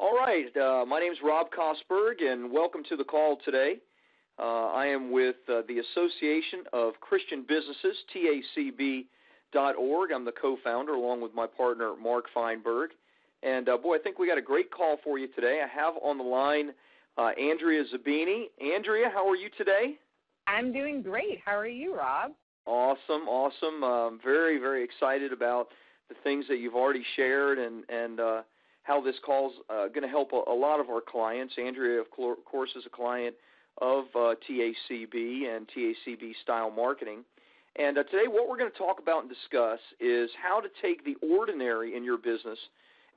All right. My name is Rob Kosberg, and welcome to the call today. I am with the Association of Christian Businesses, TACB.org. I'm the co-founder along with my partner, Mark Feinberg. And, I think we got a great call for you today. I have on the line Andrea Szebeni. Andrea, how are you today? I'm doing great. How are you, Rob? Awesome. I'm very, very excited about the things that you've already shared and how this call's going to help a lot of our clients. Andrea, of course, is a client of TACB and TACB Style Marketing. And today what we're going to talk about and discuss is how to take the ordinary in your business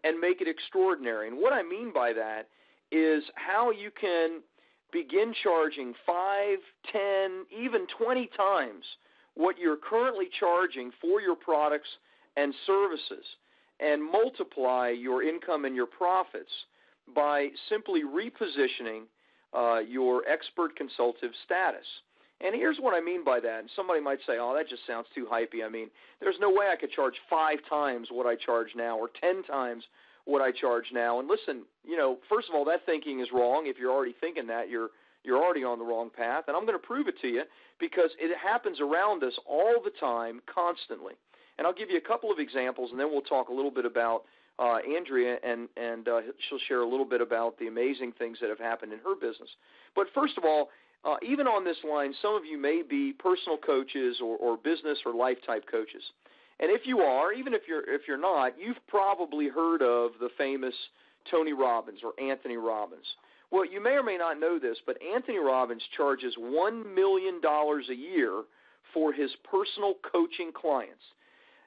and make it extraordinary. And what I mean by that is how you can begin charging 5, 10, even 20 times what you're currently charging for your products and services, and multiply your income and your profits by simply repositioning your expert consultative status. And here's what I mean by that. And somebody might say, oh, that just sounds too hypey. I mean, there's no way I could charge 5 times what I charge now or 10 times what I charge now. And listen, first of all, that thinking is wrong. If you're already thinking that, you're already on the wrong path. And I'm going to prove it to you because it happens around us all the time, constantly. And I'll give you a couple of examples, and then we'll talk a little bit about Andrea, and she'll share a little bit about the amazing things that have happened in her business. But first of all, even on this line, some of you may be personal coaches or business or life type coaches. And if you are, even if you're not, you've probably heard of the famous Tony Robbins or Anthony Robbins. Well, you may or may not know this, but Anthony Robbins charges $1 million a year for his personal coaching clients.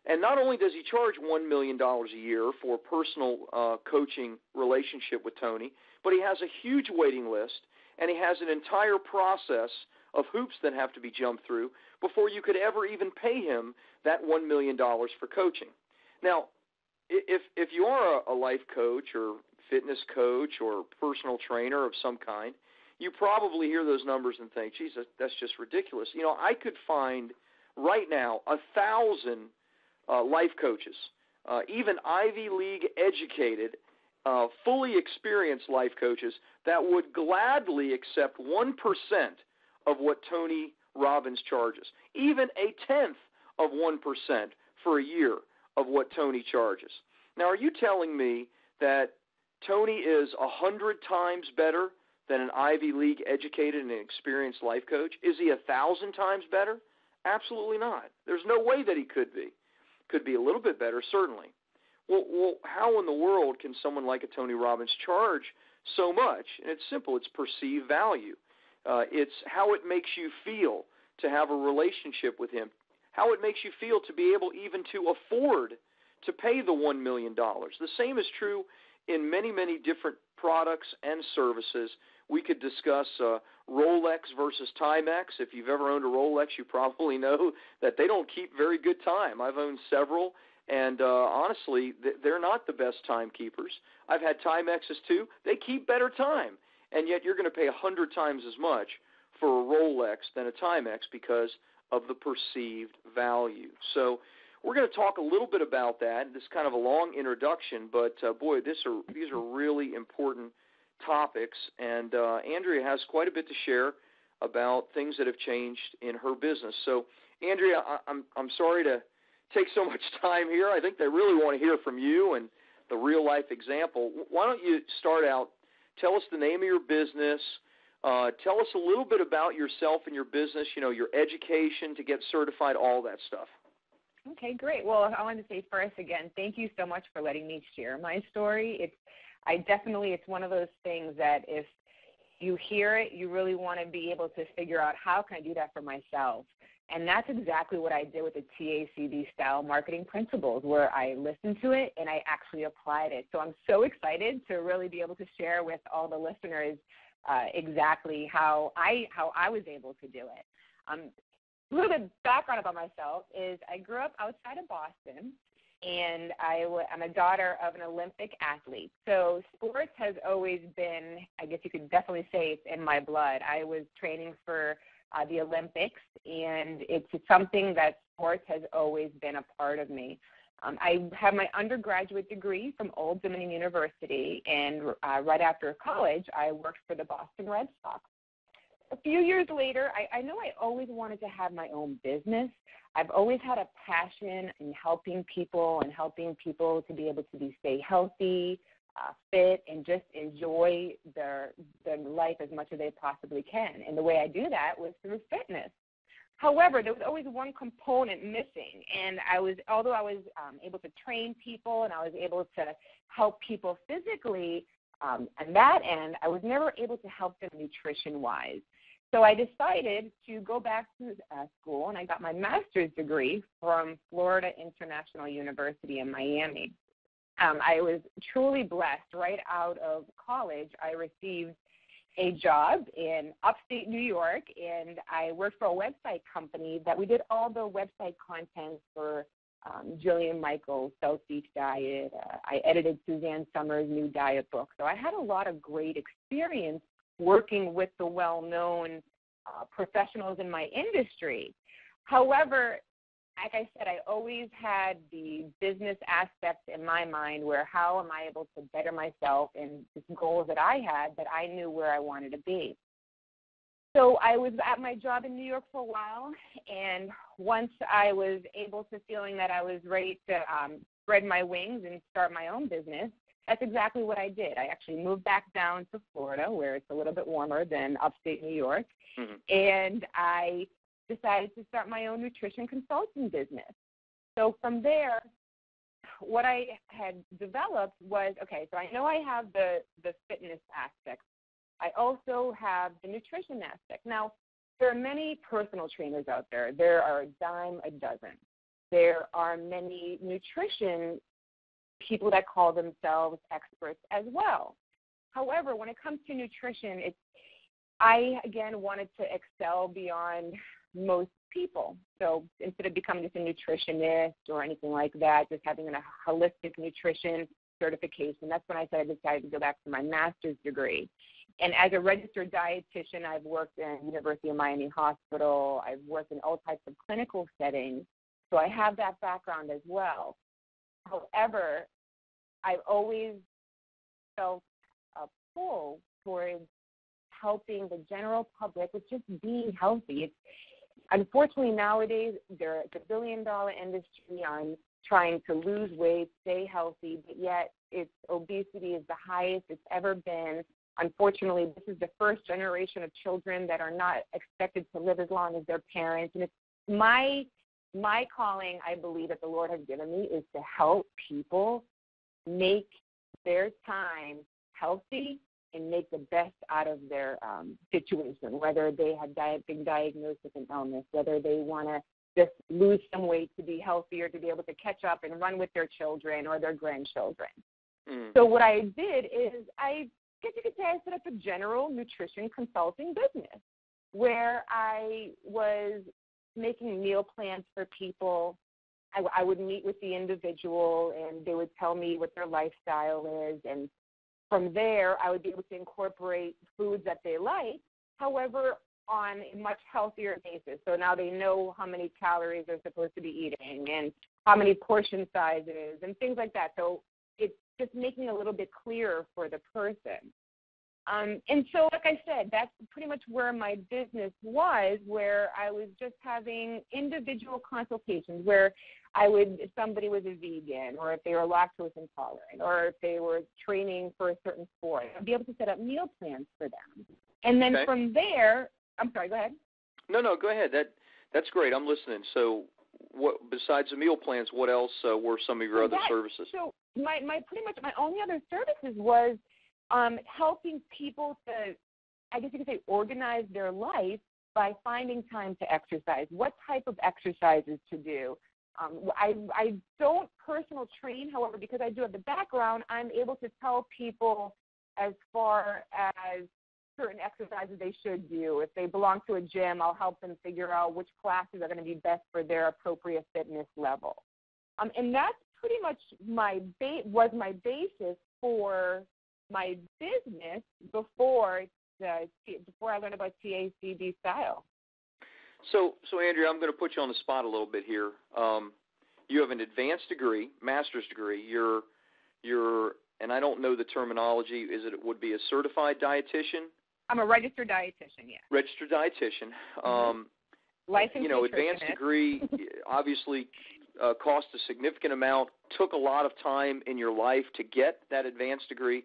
And not only does he charge $1 million a year for a personal coaching relationship with Tony, but he has a huge waiting list, and he has an entire process of hoops that have to be jumped through before you could ever even pay him that $1 million for coaching. Now, if you are a life coach or fitness coach or personal trainer of some kind, you probably hear those numbers and think, geez, that's just ridiculous. I could find right now 1,000 life coaches, even Ivy League educated, fully experienced life coaches that would gladly accept 1% of what Tony Robbins charges, even 1/10 of 1% for a year of what Tony charges. Now, are you telling me that Tony is 100 times better than an Ivy League educated and experienced life coach? Is he 1,000 times better? Absolutely not. There's no way that he could be. Could be a little bit better, certainly. Well, how in the world can someone like a Tony Robbins charge so much? And it's simple. It's perceived value. It's how it makes you feel to have a relationship with him, how it makes you feel to be able even to afford to pay the $1 million. The same is true in many, many different products and services. We could discuss Rolex versus Timex. If you've ever owned a Rolex, you probably know that they don't keep very good time. I've owned several, and honestly, they're not the best timekeepers. I've had Timexes too. They keep better time, and yet you're going to pay 100 times as much for a Rolex than a Timex because of the perceived value. So we're going to talk a little bit about that. This is kind of a long introduction, but these are really important topics, and Andrea has quite a bit to share about things that have changed in her business. So, Andrea, I'm sorry to take so much time here. I think they really want to hear from you and the real-life example. Why don't you start out, tell us the name of your business, tell us a little bit about yourself and your business, your education to get certified, all that stuff. Okay, great. Well, I wanted to say first, again, thank you so much for letting me share my story. It's one of those things that if you hear it, you really want to be able to figure out how can I do that for myself. And that's exactly what I did with the TACB Style Marketing Principles, where I listened to it and I actually applied it. So I'm so excited to really be able to share with all the listeners exactly how I was able to do it. A little bit of background about myself is I grew up outside of Boston, and I'm a daughter of an Olympic athlete. So sports has always been, I guess you could definitely say it's in my blood. I was training for the Olympics, and it's something that sports has always been a part of me. I have my undergraduate degree from Old Dominion University, and right after college, I worked for the Boston Red Sox. A few years later, I know I always wanted to have my own business. I've always had a passion in helping people to be able to stay healthy, fit, and just enjoy their life as much as they possibly can. And the way I do that was through fitness. However, there was always one component missing, and although I was able to train people and I was able to help people physically on that end, I was never able to help them nutrition-wise. So I decided to go back to school, and I got my master's degree from Florida International University in Miami. I was truly blessed. Right out of college, I received a job in upstate New York, and I worked for a website company that we did all the website content for Jillian Michaels' South Beach Diet. I edited Suzanne Summers' new diet book. So I had a lot of great experience working with the well-known professionals in my industry. However, like I said, I always had the business aspects in my mind where how am I able to better myself and the goals that I had that I knew where I wanted to be. So I was at my job in New York for a while, and once I was able to feeling that I was ready to spread my wings and start my own business, that's exactly what I did. I actually moved back down to Florida where it's a little bit warmer than upstate New York, and I decided to start my own nutrition consulting business. So from there, what I had developed was, okay, so I know I have the fitness aspect. I also have the nutrition aspect. Now, there are many personal trainers out there. There are a dime a dozen. There are many nutrition people that call themselves experts as well. However, when it comes to nutrition, I, again, wanted to excel beyond most people. So instead of becoming just a nutritionist or anything like that, just having a holistic nutrition certification, that's when I decided to go back to my master's degree. And as a registered dietitian, I've worked in University of Miami Hospital. I've worked in all types of clinical settings. So I have that background as well. However, I've always felt a pull towards helping the general public with just being healthy. Unfortunately, nowadays, it's a billion-dollar industry on trying to lose weight, stay healthy, but yet obesity is the highest it's ever been. Unfortunately, this is the first generation of children that are not expected to live as long as their parents. And it's my calling, I believe, that the Lord has given me is to help people make their time healthy and make the best out of their situation, whether they have been diagnosed with an illness, whether they want to just lose some weight to be healthier, to be able to catch up and run with their children or their grandchildren. So what I did is I guess you could say I set up a general nutrition consulting business where I was making meal plans for people. I would meet with the individual, and they would tell me what their lifestyle is, and from there, I would be able to incorporate foods that they like, however, on a much healthier basis. So now they know how many calories they're supposed to be eating and how many portion sizes and things like that. So it's just making it a little bit clearer for the person. And so, like I said, that's pretty much where my business was, where I was just having individual consultations where if somebody was a vegan, or if they were lactose intolerant, or if they were training for a certain sport, I'd be able to set up meal plans for them. And then from there, I'm sorry, go ahead. No, go ahead. That's great. I'm listening. So what, besides the meal plans, what else were some of your other services? So my only other services was helping people to, I guess you could say, organize their life by finding time to exercise, what type of exercises to do. I don't personal train, however, because I do have the background, I'm able to tell people as far as certain exercises they should do. If they belong to a gym, I'll help them figure out which classes are going to be best for their appropriate fitness level. And that's pretty much was my basis for my business before I learned about TACB style. So Andrea, I'm going to put you on the spot a little bit here. you have an advanced degree, master's degree. You're, and I don't know the terminology. It would be a certified dietitian? I'm a registered dietitian, yes. Registered dietitian. Licensed you know, advanced degree obviously cost a significant amount, took a lot of time in your life to get that advanced degree.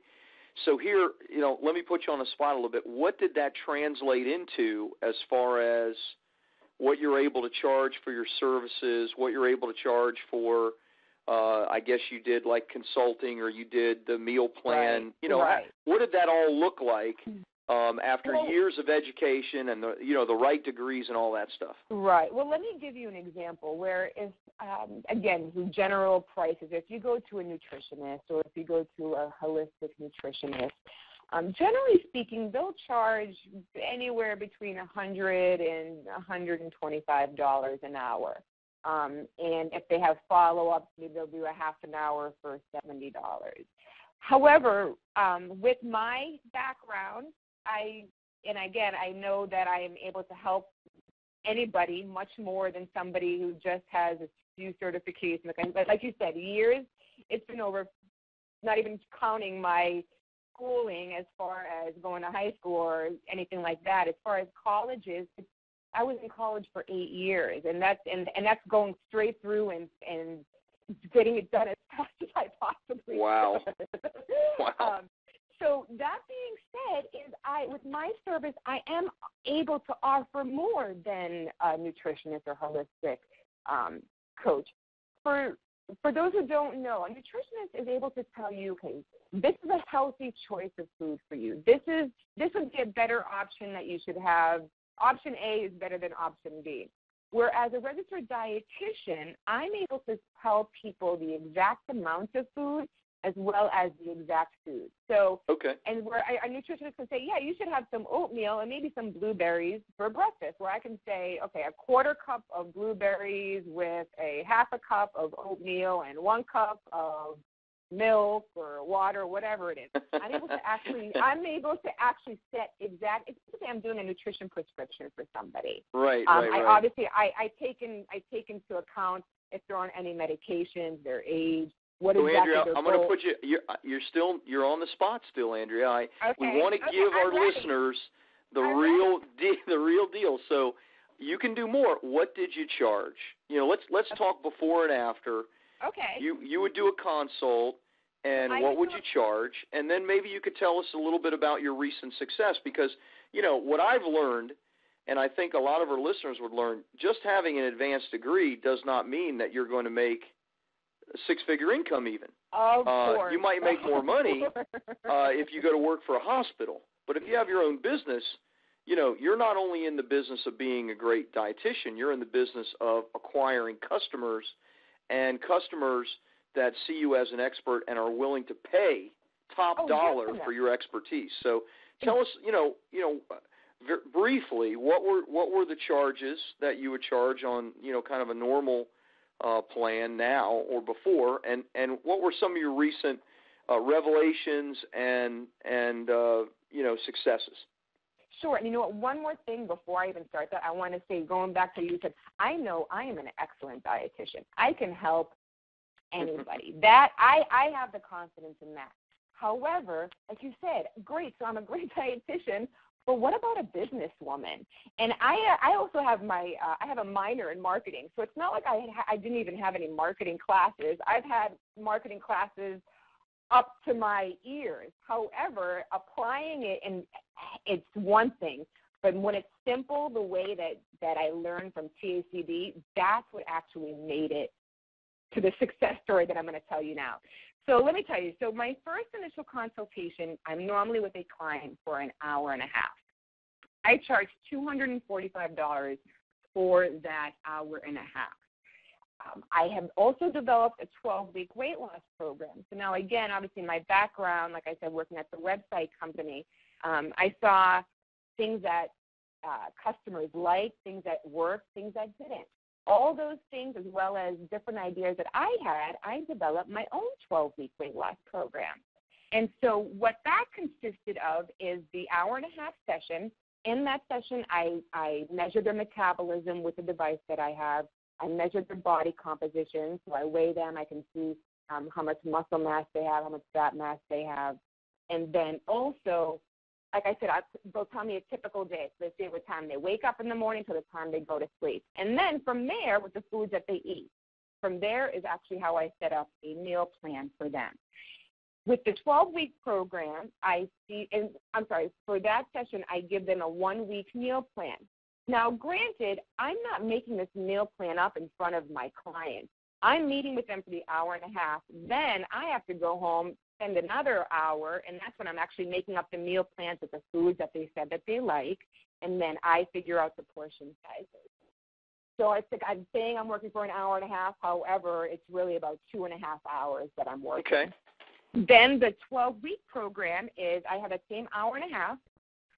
So here, you know, let me put you on the spot a little bit. What did that translate into as far as what you're able to charge for your services, what you're able to charge for, I guess you did like consulting or you did the meal plan. Right. You know, what did that all look like after well, years of education and the right degrees and all that stuff? Right. Well, let me give you an example where if, again, general prices, if you go to a nutritionist or if you go to a holistic nutritionist, generally speaking, they'll charge anywhere between $100 and $125 an hour. And if they have follow-ups, maybe they'll do a half an hour for $70. However, with my background, I know that I am able to help anybody much more than somebody who just has a few certifications. Like you said, years, it's been over, not even counting my schooling as far as going to high school or anything like that. As far as colleges, I was in college for 8 years, and that's going straight through and getting it done as fast as I possibly could. Wow. So that being said, with my service, I am able to offer more than a nutritionist or holistic coach. For those who don't know, a nutritionist is able to tell you, okay, this is a healthy choice of food for you. This would be a better option that you should have. Option A is better than option B. Whereas a registered dietitian, I'm able to tell people the exact amount of food as well as the exact food. So, and where a nutritionist can say, yeah, you should have some oatmeal and maybe some blueberries for breakfast, where I can say, okay, a quarter cup of blueberries with a half a cup of oatmeal and 1 cup of milk or water, whatever it is. I'm able to actually set exact. It's basically I'm doing a nutrition prescription for somebody. Right. Obviously I take into account if they're on any medications, their age. What so exactly Andrea, I'm going to put you. You're on the spot still, Andrea. We want to give our listeners the real deal. So you can do more. What did you charge? You know, let's talk before and after. Okay. You would do a consult, and what would you charge? And then maybe you could tell us a little bit about your recent success, because you know what I've learned, and I think a lot of our listeners would learn. Just having an advanced degree does not mean that you're going to make a six-figure income even. Of course. You might make more money if you go to work for a hospital. But if you have your own business, you know, you're not only in the business of being a great dietitian, you're in the business of acquiring customers, and customers that see you as an expert and are willing to pay top dollar for your expertise. So tell us, briefly, what were the charges that you would charge on, kind of a normal plan now or before, and what were some of your recent revelations and successes? Sure. And you know what, one more thing before I even start that, I want to say, going back to you said, I know I am an excellent dietitian. I can help anybody. That I have the confidence in that. However, like you said, great, so I'm a great dietitian, but what about a businesswoman? And I also have I have a minor in marketing, so it's not like I didn't even have any marketing classes. I've had marketing classes up to my ears. However, applying it, and it's one thing, but when it's simple, the way that I learned from TACB, that's what actually made it to the success story that I'm going to tell you now. So let me tell you, so my first initial consultation, I'm normally with a client for an hour and a half. I charge $245 for that hour and a half. I have also developed a 12-week weight loss program. So now, again, obviously my background, like I said, working at the website company, I saw things that customers liked, things that worked, things that didn't. All those things, as well as different ideas that I had, I developed my own 12-week weight loss program. And so what that consisted of is the hour and a half session. In that session, I measure their metabolism with the device that I have. I measure their body composition, so I weigh them. I can see how much muscle mass they have, how much fat mass they have. And then also, like I said, they'll tell me a typical day. So they say what time they wake up in the morning to the time they go to sleep. And then from there, with the foods that they eat, from there is actually how I set up a meal plan for them. With the 12-week program, for that session, I give them a 1-week meal plan. Now, granted, I'm not making this meal plan up in front of my clients. I'm meeting with them for the hour and a half. Then I have to go home, spend another hour, and that's when I'm actually making up the meal plans with the foods that they said that they like, and then I figure out the portion sizes. So I'm saying I'm working for an hour and a half. However, it's really about 2.5 hours that I'm working. Okay. Then the 12-week program is I have that same hour and a half.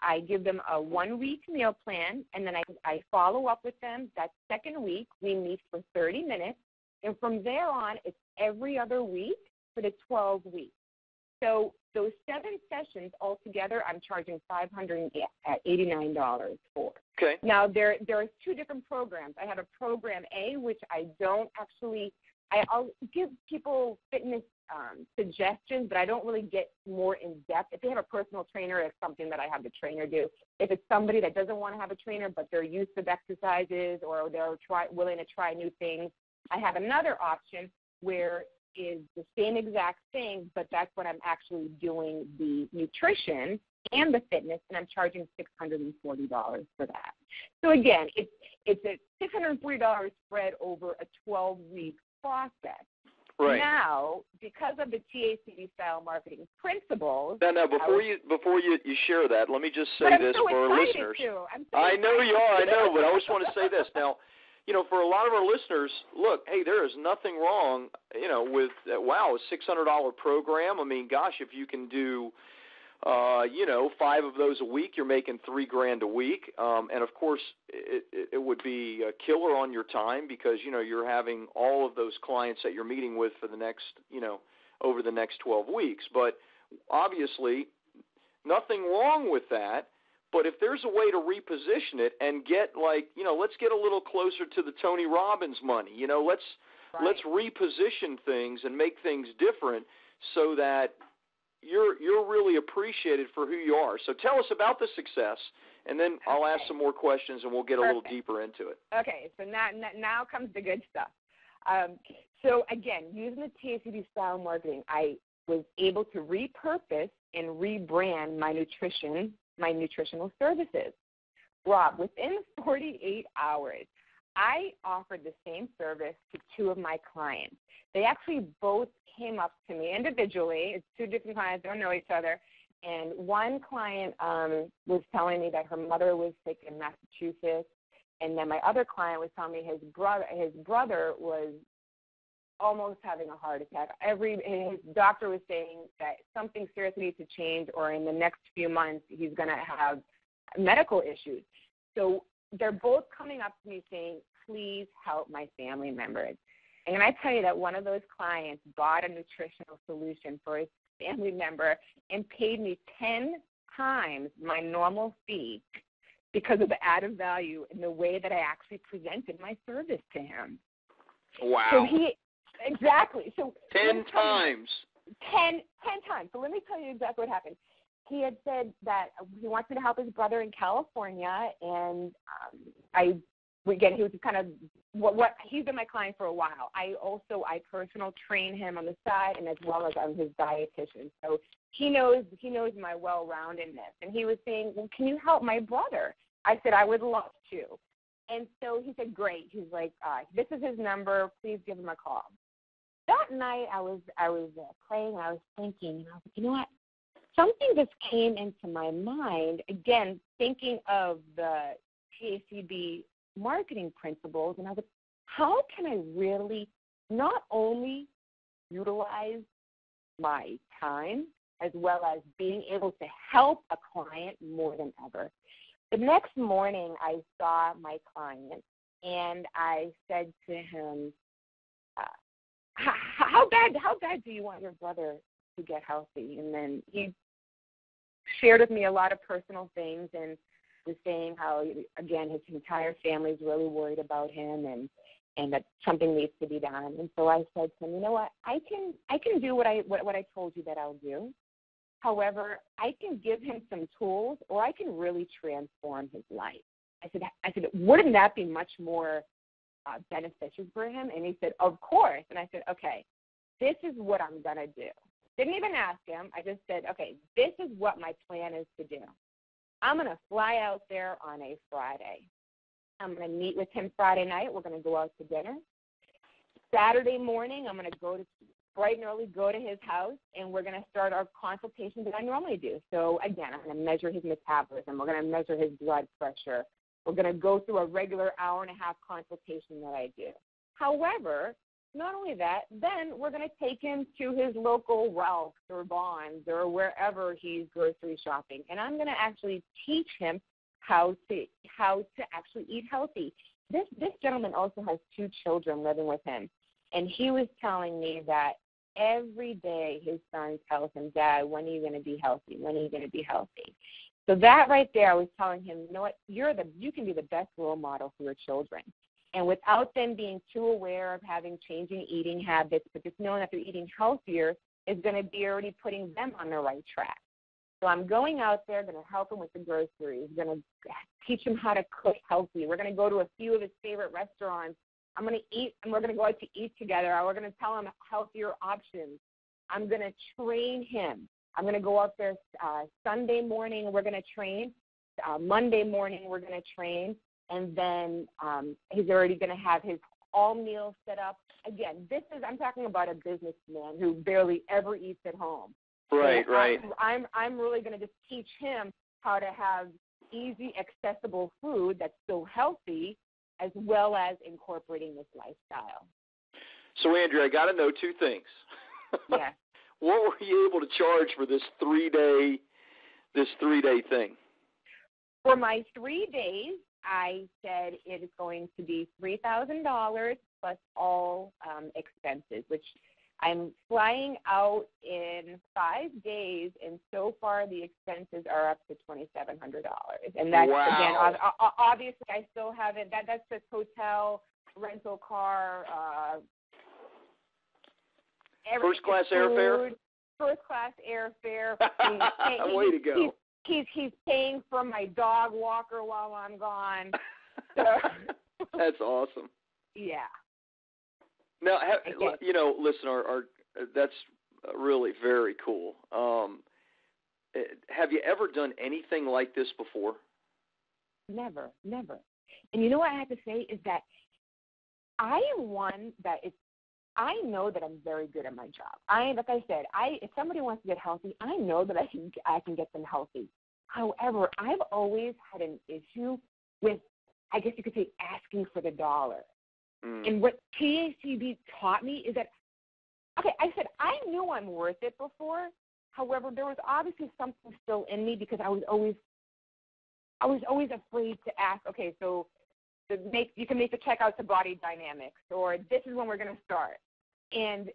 I give them a 1-week meal plan, and then I follow up with them. That second week, we meet for 30 minutes. And from there on, it's every other week for the 12 weeks. So those 7 sessions altogether, I'm charging $589 for. Okay. Now, there are 2 different programs. I have a program A, which I'll give people fitness suggestions, but I don't really get more in depth. If they have a personal trainer, it's something that I have the trainer do. If it's somebody that doesn't want to have a trainer, but they're used to exercises or they're willing to try new things, I have another option where is the same exact thing, but that's when I'm actually doing the nutrition and the fitness, and I'm charging $640 for that. So again, it's a $640 spread over a 12-week process. Right. Now, because of the TACB style marketing principles. Now, before you share that, let me just say this for our listeners. I know you are, I know, but I just want to say this. Now, for a lot of our listeners, look, hey, there is nothing wrong, with, a $600 program. I mean, gosh, if you can do, 5 of those a week, you're making $3,000 a week. And of course, it would be a killer on your time because, you're having all of those clients that you're meeting with for the next, over the next 12 weeks. But obviously, nothing wrong with that. But if there's a way to reposition it and get let's get a little closer to the Tony Robbins money. Let's reposition things and make things different so that you're really appreciated for who you are. So tell us about the success, and then I'll ask some more questions and we'll get a little deeper into it. Okay, so now comes the good stuff. So again, using the TACB style marketing, I was able to repurpose and rebrand my nutritional services. Rob, within 48 hours, I offered the same service to 2 of my clients. They actually both came up to me individually. It's 2 different clients, don't know each other. And one client was telling me that her mother was sick in Massachusetts. And then my other client was telling me his brother was almost having a heart attack. His doctor was saying that something seriously needs to change, or in the next few months he's going to have medical issues. So they're both coming up to me saying, please help my family members. And I tell you that one of those clients bought a nutritional solution for his family member and paid me 10 times my normal fee because of the added value in the way that I actually presented my service to him. Wow. So exactly. So 10 times. 10 times. So let me tell you exactly what happened. He had said that he wants me to help his brother in California, and he was kind of he's been my client for a while. I personal train him on the side, and as well as I'm his dietitian. So he knows my well-roundedness. And he was saying, well, can you help my brother? I said, I would love to. And so he said, great. He's like, this is his number. Please give him a call. That night I was praying, and I was thinking, and I was like, you know what? Something just came into my mind, again, thinking of the TACB marketing principles, and I was like, how can I really not only utilize my time as well as being able to help a client more than ever? The next morning I saw my client, and I said to him, how bad do you want your brother to get healthy? And then he shared with me a lot of personal things and was saying how, again, his entire family is really worried about him, and and that something needs to be done. And so I said to him, you know what, I can do what I told you that I'll do. However, I can give him some tools, or I can really transform his life. I said, wouldn't that be much more beneficial for him? And he said, of course. And I said, okay, this is what I'm going to do. Didn't even ask him. I just said, okay, this is what my plan is to do. I'm going to fly out there on a Friday. I'm going to meet with him Friday night. We're going to go out to dinner. Saturday morning, I'm going to go to bright and early, go to his house, and we're going to start our consultation that I normally do. So, again, I'm going to measure his metabolism. We're going to measure his blood pressure. We're going to go through a regular hour-and-a-half consultation that I do. However, not only that, then we're going to take him to his local Ralph's or Vons or wherever he's grocery shopping, and I'm going to actually teach him how to actually eat healthy. This gentleman also has 2 children living with him, and he was telling me that every day his son tells him, Dad, when are you going to be healthy? When are you going to be healthy? So that right there, I was telling him, you know what, you can be the best role model for your children. And without them being too aware of having changing eating habits, but just knowing that they're eating healthier is going to be already putting them on the right track. So I'm going out there, going to help him with the groceries, going to teach him how to cook healthy. We're going to go to a few of his favorite restaurants. I'm going to eat, and we're going to go out to eat together. We're going to tell him healthier options. I'm going to train him. I'm going to go out there Sunday morning, we're going to train. Monday morning, we're going to train. And then he's already going to have his all meals set up. Again, I'm talking about a businessman who barely ever eats at home. Right, so right. I'm really going to just teach him how to have easy, accessible food that's still healthy, as well as incorporating this lifestyle. So, Andrea, I got to know 2 things. Yes. What were you able to charge for this 3-day thing? For my 3 days, I said it is going to be $3,000 plus all expenses, which I'm flying out in 5 days, and so far the expenses are up to $2,700. And that's, again, obviously I still haven't, that's just hotel, rental car, first-class airfare? First-class airfare. Way to go. He's paying for my dog walker while I'm gone. So. That's awesome. Yeah. Now, listen, that's really very cool. Have you ever done anything like this before? Never. And you know what I have to say is that I am one that I know that I'm very good at my job. Like I said, if somebody wants to get healthy, I know that I can get them healthy. However, I've always had an issue with, I guess you could say, asking for the dollar. And what TACB taught me is that, okay, I said I knew I'm worth it before. However, there was obviously something still in me because I was always afraid to ask. Okay, so you can make the check out to Body Dynamics, or this is when we're going to start. And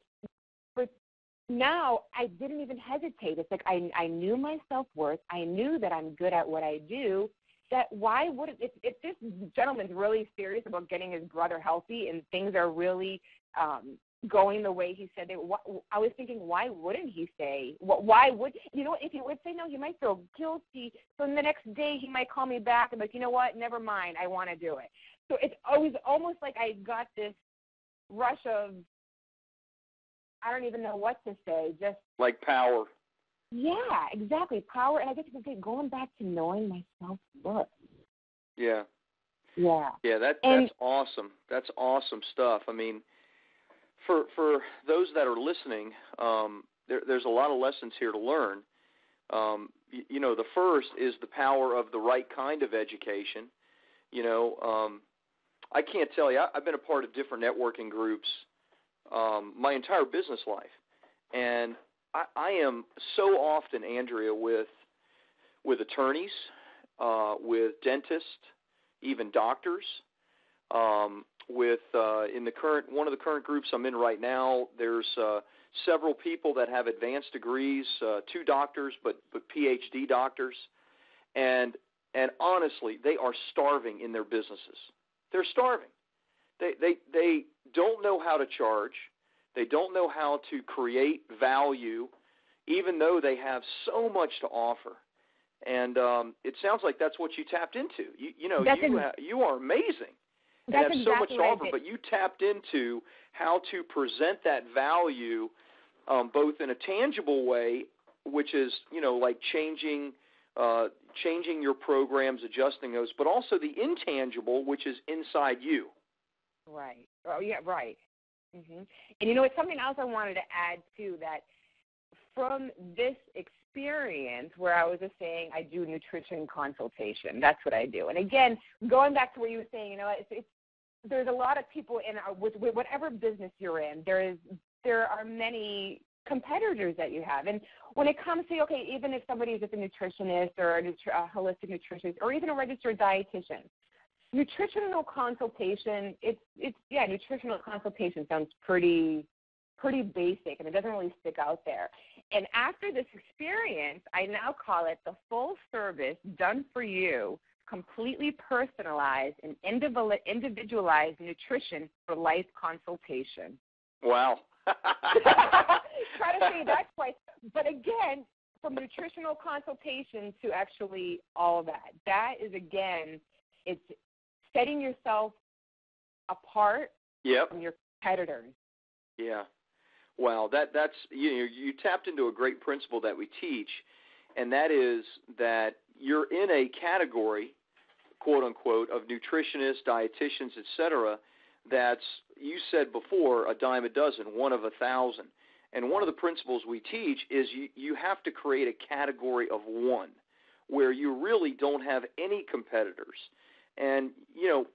for now, I didn't even hesitate. It's like I knew my self-worth. I knew that I'm good at what I do. That why wouldn't, if this gentleman's really serious about getting his brother healthy and things are really going the way he said they, I was thinking, why wouldn't he say, why would, if he would say no, he might feel guilty. So the next day he might call me back and be like, you know what, never mind, I want to do it. So it's always almost like I got this rush of, I don't even know what to say, just. Like power. Yeah, exactly. Power, and I guess you could say going back to knowing my self-worth. Yeah. Yeah. Yeah, that's awesome. That's awesome stuff. I mean, for those that are listening, there's a lot of lessons here to learn. The first is the power of the right kind of education. I can't tell you, I've been a part of different networking groups my entire business life, and I am so often, Andrea, with attorneys, with dentists, even doctors. One of the current groups I'm in right now, there's several people that have advanced degrees, 2 doctors, but PhD doctors, and honestly, they are starving in their businesses. They're starving. they don't know how to charge. They don't know how to create value, even though they have so much to offer. And it sounds like that's what you tapped into. You are amazing. You have so much to offer, but you tapped into how to present that value both in a tangible way, which is, like changing your programs, adjusting those, but also the intangible, which is inside you. Right. Oh, yeah, right. Mm-hmm. And, it's something else I wanted to add, too, that from this experience where I was just saying I do nutrition consultation, that's what I do. And, again, going back to what you were saying, there's a lot of people with whatever business you're in, there are many competitors that you have. And when it comes to, even if somebody is just a nutritionist or a holistic nutritionist or even a registered dietitian, nutritional consultation, nutritional consultation sounds pretty basic, and it doesn't really stick out there. And after this experience, I now call it the full service, done for you, completely personalized and individualized nutrition for life consultation. Wow. Try to say that twice. But again, from nutritional consultation to actually all that, that is, again, it's setting yourself apart from your competitors. Yeah. Wow, that's you tapped into a great principle that we teach, and that is that you're in a category, quote unquote, of nutritionists, dietitians, etc. That's, you said before, a dime a dozen, one of 1,000. And one of the principles we teach is you have to create a category of one where you really don't have any competitors. And,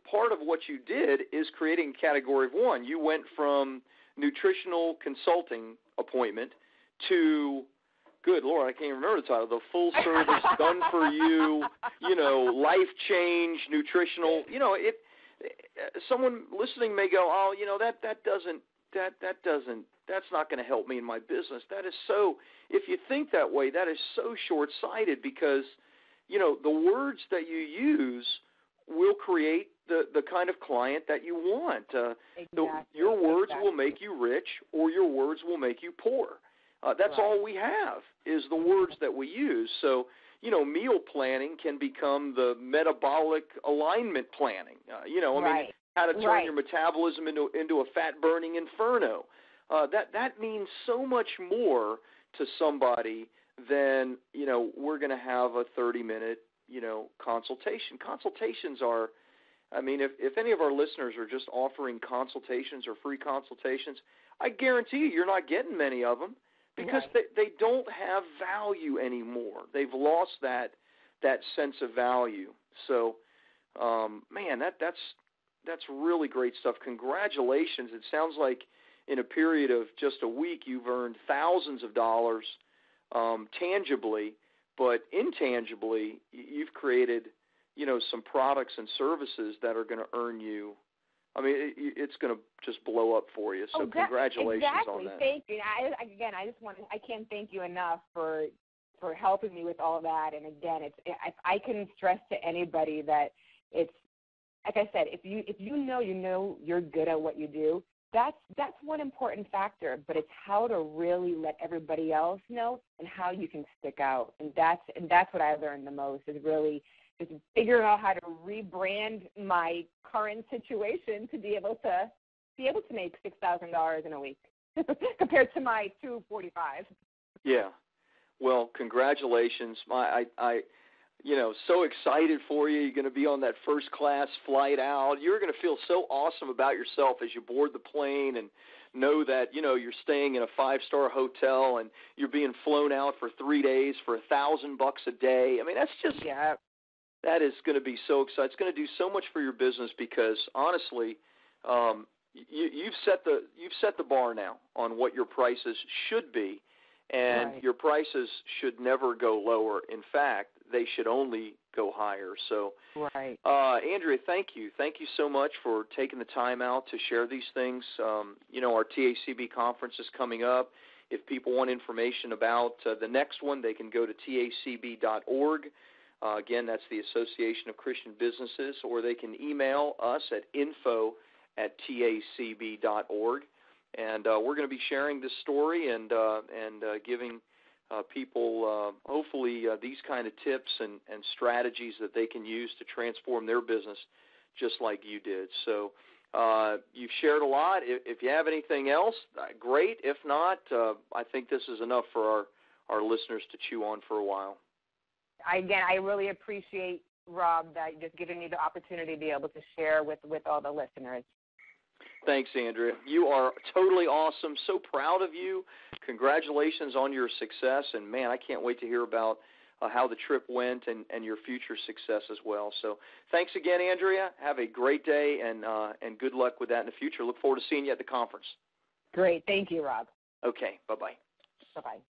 part of what you did is creating a category of one. You went from nutritional consulting appointment to, good Lord, I can't even remember the title, the full service, done for you, life change, nutritional, someone listening may go, oh, that's not going to help me in my business. That is so, if you think that way, that is so short-sighted because, the words that you use will create the kind of client that you want. Your words will make you rich or your words will make you poor. That's all we have is the words that we use. So, meal planning can become the metabolic alignment planning. How to turn your metabolism into a fat-burning inferno. That means so much more to somebody than, we're going to have a 30-minute, consultation. Consultations are, if any of our listeners are just offering consultations or free consultations, I guarantee you're not getting many of them because they don't have value anymore. They've lost that sense of value. So, that's really great stuff. Congratulations. It sounds like in a period of just a week you've earned thousands of dollars tangibly, but intangibly you've created, some products and services that are going to earn you. It's going to just blow up for you. So congratulations on that. Thank you. I can't thank you enough for helping me with all that. And again, I can stress to anybody that it's, like I said, if you know you're good at what you do, that's one important factor, but it's how to really let everybody else know and how you can stick out. And that's what I learned the most is really just figuring out how to rebrand my current situation to be able to make $6,000 in a week compared to my $245. Yeah. Well, congratulations. So excited for you. You're going to be on that first-class flight out. You're going to feel so awesome about yourself as you board the plane and know that, you're staying in a 5-star hotel and you're being flown out for 3 days for $1,000 a day. That's just that is going to be so exciting. It's going to do so much for your business because, honestly, you've set the bar now on what your prices should be, and your prices should never go lower. In fact, they should only go higher. So, Andrea, thank you. Thank you so much for taking the time out to share these things. Our TACB conference is coming up. If people want information about the next one, they can go to tacb.org. Again, that's the Association of Christian Businesses, or they can email us at info at TACB.org. And we're going to be sharing this story and giving people hopefully these kind of tips and strategies that they can use to transform their business just like you did. So you've shared a lot. If you have anything else, great. If not, I think this is enough for our listeners to chew on for a while. Again, I really appreciate, Rob, that just giving me the opportunity to be able to share with all the listeners. Thanks, Andrea. You are totally awesome. So proud of you. Congratulations on your success. And, man, I can't wait to hear about how the trip went and your future success as well. So thanks again, Andrea. Have a great day, and good luck with that in the future. Look forward to seeing you at the conference. Great. Thank you, Rob. Okay. Bye-bye. Bye-bye.